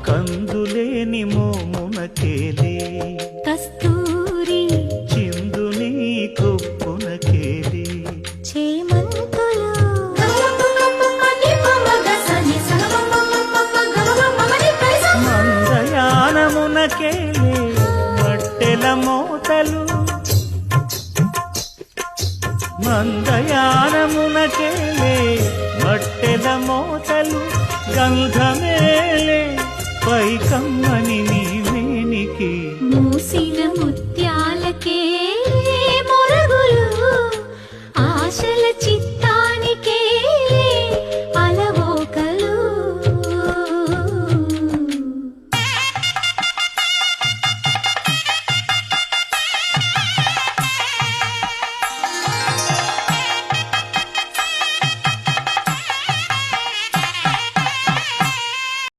కందులేని మోమునకేలే కస్తూరి చిందుని కొప్పునకేలే చేమంతులు మందయానమునకేలే మట్టెల మోతలు మందయానమునకేలే మట్టెల మోతలు గంధమేలే పైకమ్మని